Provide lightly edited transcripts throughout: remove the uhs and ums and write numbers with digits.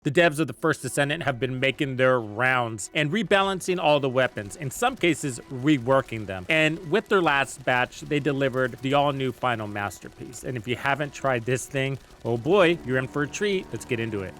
The devs of the First Descendant have been making their rounds and rebalancing all the weapons, in some cases reworking them. And with their last batch, they delivered the all-new final masterpiece. And if you haven't tried this thing, oh boy, you're in for a treat. Let's get into it.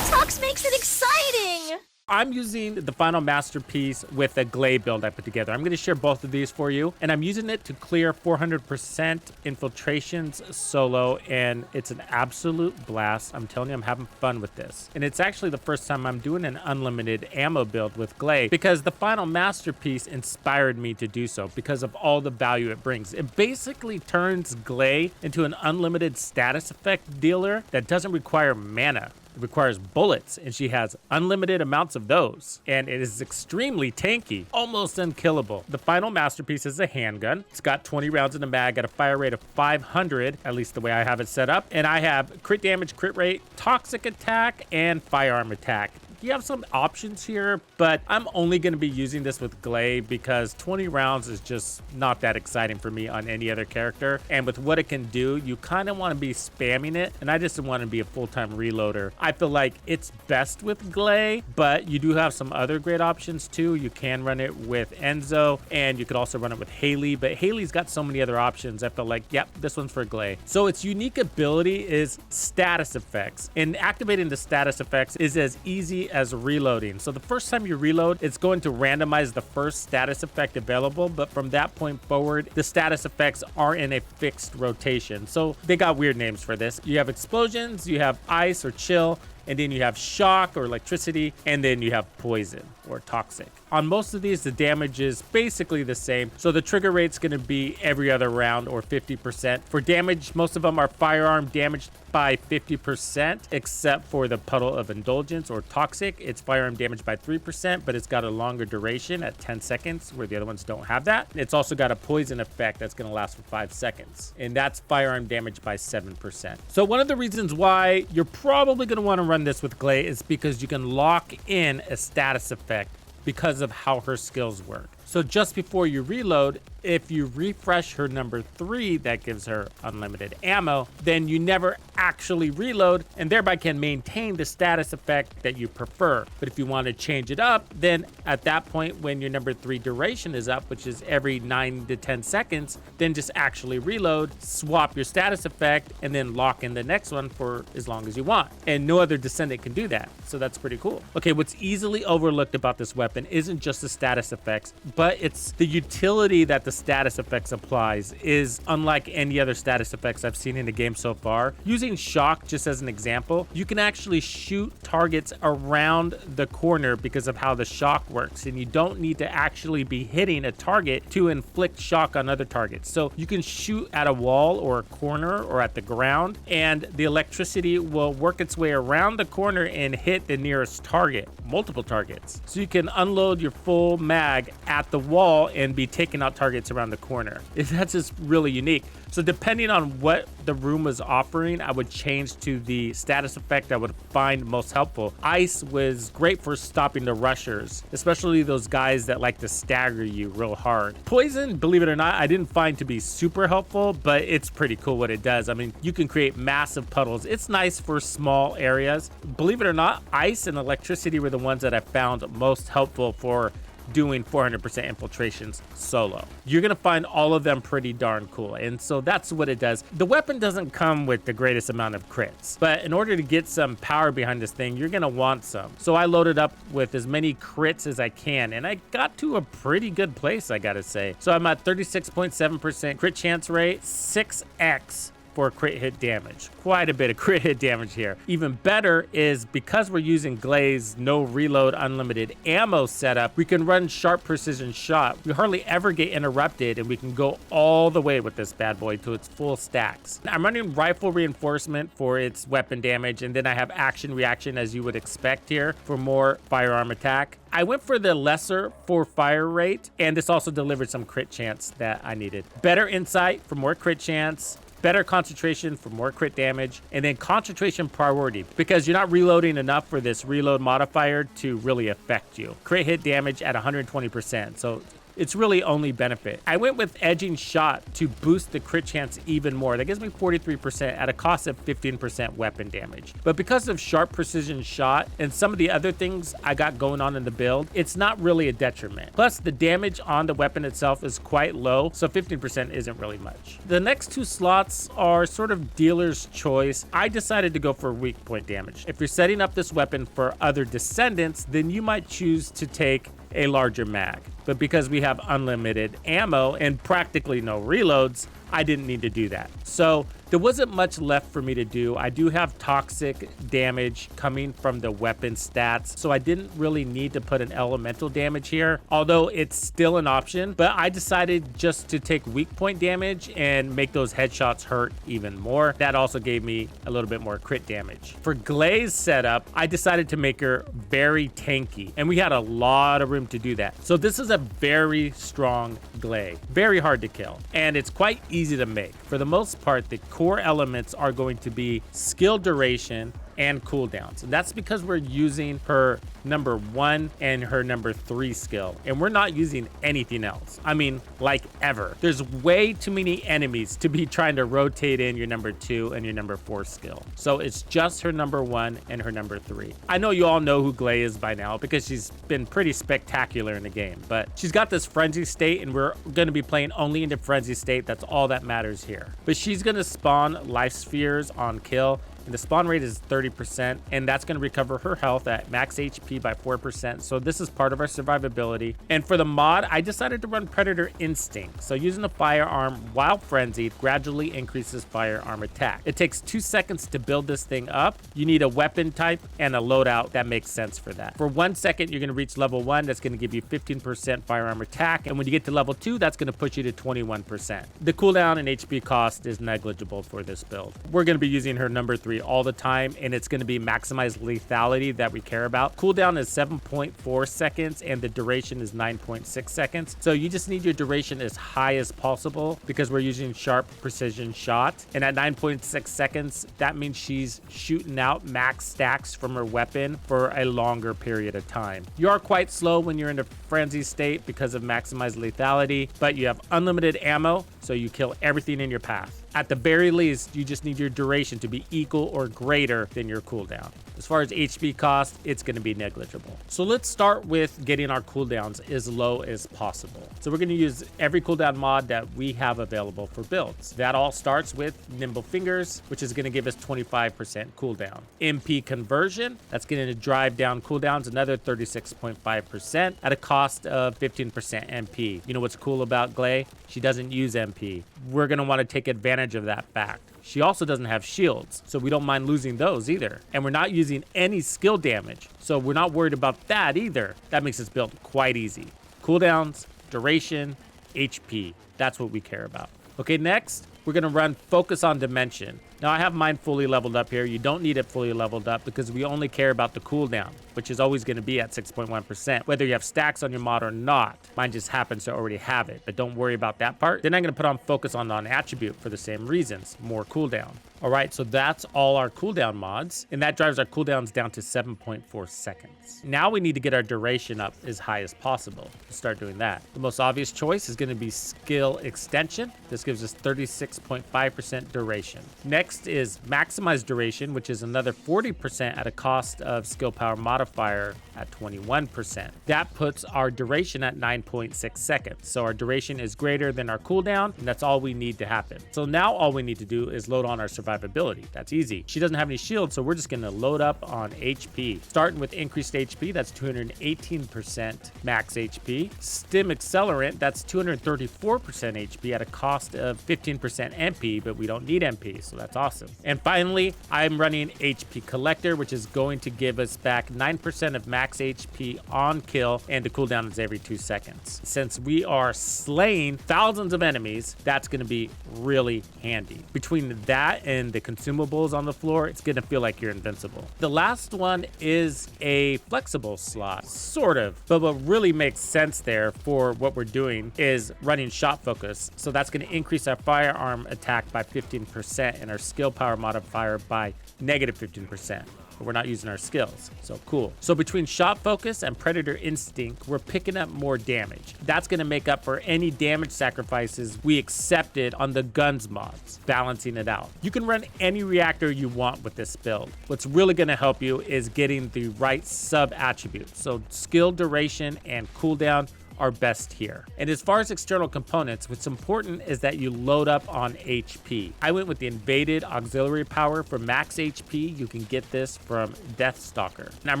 Tux makes it exciting! I'm using the final masterpiece with a Gley build I put together. I'm going to share both of these for you, and I'm using it to clear 400% infiltrations solo, and it's an absolute blast. I'm telling you, I'm having fun with this. And it's actually the first time I'm doing an unlimited ammo build with Gley, because the final masterpiece inspired me to do so because of all the value it brings. It basically turns Gley into an unlimited status effect dealer that doesn't require mana. It requires bullets, and she has unlimited amounts of those. And it is extremely tanky, almost unkillable. The final masterpiece is a handgun. It's got 20 rounds in the mag at a fire rate of 500, at least the way I have it set up. And I have crit damage, crit rate, toxic attack, and firearm attack. You have some options here, but I'm only going to be using this with Gley because 20 rounds is just not that exciting for me on any other character. And with what it can do, you kind of want to be spamming it, and I just want to be a full-time reloader. I feel like it's best with Gley, but you do have some other great options too. You can run it with Enzo, and you could also run it with Haley, but Haley's got so many other options. I feel like, yep, this one's for Gley. So its unique ability is status effects, and activating the status effects is as easy as reloading. So the first time you reload, it's going to randomize the first status effect available, but from that point forward, the status effects are in a fixed rotation. So they got weird names for this. You have explosions, you have ice or chill, and then you have shock or electricity, and then you have poison or toxic. On most of these, the damage is basically the same. So the trigger rate's gonna be every other round or 50%. For damage, most of them are firearm damaged by 50%, except for the Puddle of Indulgence or Toxic. It's firearm damage by 3%, but it's got a longer duration at 10 seconds, where the other ones don't have that. It's also got a poison effect that's gonna last for 5 seconds, and that's firearm damage by 7%. So one of the reasons why you're probably gonna wanna run this with Gley is because you can lock in a status effect because of how her skills work. So just before you reload, if you refresh her number 3, that gives her unlimited ammo, then you never actually reload and thereby can maintain the status effect that you prefer. But if you want to change it up, then at that point when your number 3 duration is up, which is every 9 to 10 seconds, then just actually reload, swap your status effect, and then lock in the next one for as long as you want. And no other Descendant can do that, so that's pretty cool. Okay, what's easily overlooked about this weapon isn't just the status effects, but it's the utility that the status effects applies is unlike any other status effects I've seen in the game so far. Using shock just as an example, you can actually shoot targets around the corner because of how the shock works, and you don't need to actually be hitting a target to inflict shock on other targets. So you can shoot at a wall or a corner or at the ground, and the electricity will work its way around the corner and hit the nearest target, multiple targets. So you can unload your full mag at the wall and be taking out targets around the corner. That's just really unique. So depending on what the room was offering, I would change to the status effect I would find most helpful. Ice was great for stopping the rushers, especially those guys that like to stagger you real hard. Poison, believe it or not, I didn't find to be super helpful, but it's pretty cool what it does. I mean, you can create massive puddles. It's nice for small areas. Believe it or not, ice and electricity were the ones that I found most helpful for doing 400% infiltrations solo. You're gonna find all of them pretty darn cool, and so that's what it does. The weapon doesn't come with the greatest amount of crits, but in order to get some power behind this thing, you're gonna want some. So I loaded up with as many crits as I can, and I got to a pretty good place, I gotta say. So I'm at 36.7% crit chance rate, 6x for crit hit damage. Quite a bit of crit hit damage here. Even better is because we're using Gley's no reload unlimited ammo setup, we can run sharp precision shot. We hardly ever get interrupted, and we can go all the way with this bad boy to its full stacks. I'm running rifle reinforcement for its weapon damage, and then I have action reaction as you would expect here for more firearm attack. I went for the lesser for fire rate, and this also delivered some crit chance that I needed. Better insight for more crit chance, better concentration for more crit damage, and then concentration priority, because you're not reloading enough for this reload modifier to really affect you. Crit hit damage at 120%, so it's really only benefit. I went with edging shot to boost the crit chance even more. That gives me 43% at a cost of 15% weapon damage. But because of sharp precision shot and some of the other things I got going on in the build, it's not really a detriment. Plus, the damage on the weapon itself is quite low, so 15% isn't really much. The next two slots are sort of dealer's choice. I decided to go for weak point damage. If you're setting up this weapon for other descendants, then you might choose to take a larger mag. But because we have unlimited ammo and practically no reloads, I didn't need to do that. So there wasn't much left for me to do. I do have toxic damage coming from the weapon stats, so I didn't really need to put an elemental damage here, although it's still an option. But I decided just to take weak point damage and make those headshots hurt even more. That also gave me a little bit more crit damage. For Gley's setup, I decided to make her very tanky, and we had a lot of room to do that. So this is a very strong Gley, very hard to kill, and it's quite easy to make. For the most part, the core elements are going to be skill duration and cooldowns. And that's because we're using her number 1 and her number 3 skill, and we're not using anything else. I mean, like ever. There's way too many enemies to be trying to rotate in your number 2 and your number 4 skill. So it's just her number 1 and her number 3. I know you all know who Gley is by now because she's been pretty spectacular in the game, but she's got this frenzy state, and we're going to be playing only into frenzy state. That's all that matters here. But she's going to spawn life spheres on kill, and the spawn rate is 30%, and that's going to recover her health at max HP by 4%. So this is part of our survivability. And for the mod, I decided to run Predator Instinct. So using a firearm while frenzied gradually increases firearm attack. It takes 2 seconds to build this thing up. You need a weapon type and a loadout that makes sense for that. For 1 second, you're going to reach level 1. That's going to give you 15% firearm attack. And when you get to level 2, that's going to push you to 21%. The cooldown and HP cost is negligible for this build. We're going to be using her number 3 all the time, and it's going to be maximized lethality that we care about. Cooldown is 7.4 seconds and the duration is 9.6 seconds. So you just need your duration as high as possible because we're using sharp precision shot. And at 9.6 seconds, that means she's shooting out max stacks from her weapon for a longer period of time. You are quite slow when you're in a frenzy state because of maximized lethality, but you have unlimited ammo, so you kill everything in your path. At the very least, you just need your duration to be equal or greater than your cooldown. As far as HP cost, it's going to be negligible. So let's start with getting our cooldowns as low as possible. So we're going to use every cooldown mod that we have available for builds. That all starts with Nimble Fingers, which is going to give us 25% cooldown. MP Conversion, that's going to drive down cooldowns another 36.5% at a cost of 15% MP. You know what's cool about Gley? She doesn't use MP. We're going to want to take advantage of that fact. She also doesn't have shields, so we don't mind losing those either. And we're not using any skill damage, so we're not worried about that either. That makes this build quite easy. Cooldowns, duration, HP. That's what we care about. Okay, next, we're going to run Focus on Dimension. Now, I have mine fully leveled up here. You don't need it fully leveled up because we only care about the cooldown, which is always going to be at 6.1%, whether you have stacks on your mod or not. Mine just happens to already have it, but don't worry about that part. Then I'm going to put on Focus on Non-Attribute for the same reasons, more cooldown. All right, so that's all our cooldown mods, and that drives our cooldowns down to 7.4 seconds. Now we need to get our duration up as high as possible. Let's start doing that. The most obvious choice is going to be Skill Extension. This gives us 36.5% duration. Next is Maximize Duration, which is another 40% at a cost of Skill Power Modifier at 21%. That puts our duration at 9.6 seconds. So our duration is greater than our cooldown, and that's all we need to happen. So now all we need to do is load on our survivability. That's easy. She doesn't have any shields, so we're just going to load up on HP. Starting with increased HP, that's 218% max HP. Stim Accelerant, that's 234% HP at a cost of 15% MP, but we don't need MP, so that's awesome. And finally, I'm running HP Collector, which is going to give us back 9% of max HP on kill, and the cooldown is every 2 seconds. Since we are slaying thousands of enemies, that's going to be really handy. Between that and the consumables on the floor, it's going to feel like you're invincible. The last one is a flexible slot, sort of, but what really makes sense there for what we're doing is running Shot Focus. So that's going to increase our firearm attack by 15% and our skill power modifier by negative 15%. but we're not using our skills. So cool. So between shot focus and predator instinct, we're picking up more damage. That's going to make up for any damage sacrifices we accepted on the guns mods, balancing it out. You can run any reactor you want with this build. What's really going to help you is getting the right sub attributes. So skill duration and cooldown are best here. And as far as external components, what's important is that you load up on HP. I went with the invaded auxiliary power for max HP. You can get this from Deathstalker. And I'm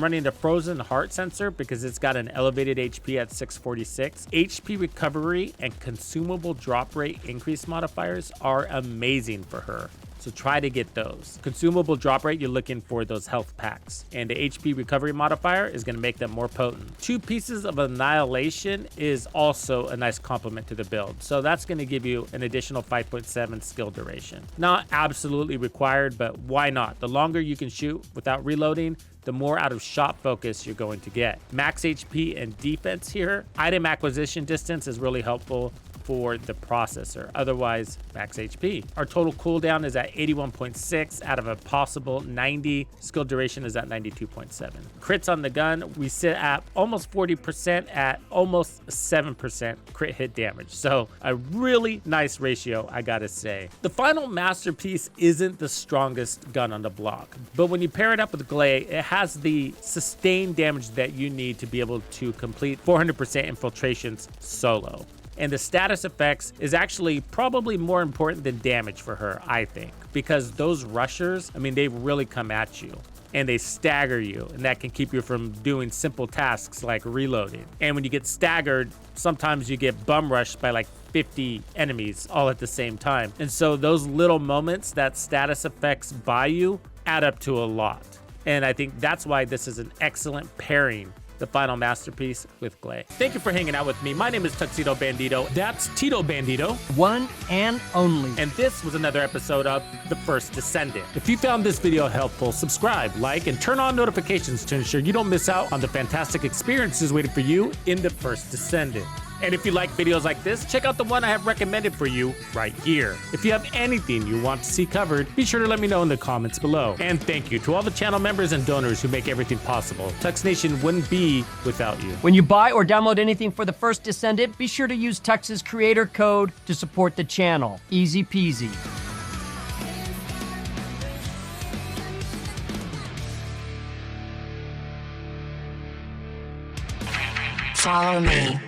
running the frozen heart sensor because it's got an elevated HP at 646. HP recovery and consumable drop rate increase modifiers are amazing for her. So try to get those. Consumable drop rate, you're looking for those health packs. And the HP recovery modifier is going to make them more potent. 2 pieces of annihilation is also a nice complement to the build. So that's going to give you an additional 5.7 skill duration. Not absolutely required, but why not? The longer you can shoot without reloading, the more out of shot focus you're going to get. Max HP and defense here. Item acquisition distance is really helpful for the processor, otherwise max HP. Our total cooldown is at 81.6 out of a possible 90. Skill duration is at 92.7. Crits on the gun, we sit at almost 40% at almost 7% crit hit damage. So a really nice ratio, I gotta say. The final masterpiece isn't the strongest gun on the block, but when you pair it up with Gley, it has the sustained damage that you need to be able to complete 400% infiltrations solo. And the status effects is actually probably more important than damage for her, I think, because those rushers, I mean, they really come at you and they stagger you, and that can keep you from doing simple tasks like reloading. And when you get staggered, sometimes you get bum rushed by like 50 enemies all at the same time. And so those little moments that status effects buy you add up to a lot. And I think that's why this is an excellent pairing, the final masterpiece with Gley. Thank you for hanging out with me. My name is Tuxedo Bandido. That's Tito Bandido. One and only. And this was another episode of The First Descendant. If you found this video helpful, subscribe, like, and turn on notifications to ensure you don't miss out on the fantastic experiences waiting for you in The First Descendant. And if you like videos like this, check out the one I have recommended for you right here. If you have anything you want to see covered, be sure to let me know in the comments below. And thank you to all the channel members and donors who make everything possible. Tux Nation wouldn't be without you. When you buy or download anything for The First Descendant, be sure to use Tux's creator code to support the channel. Easy peasy. Follow me.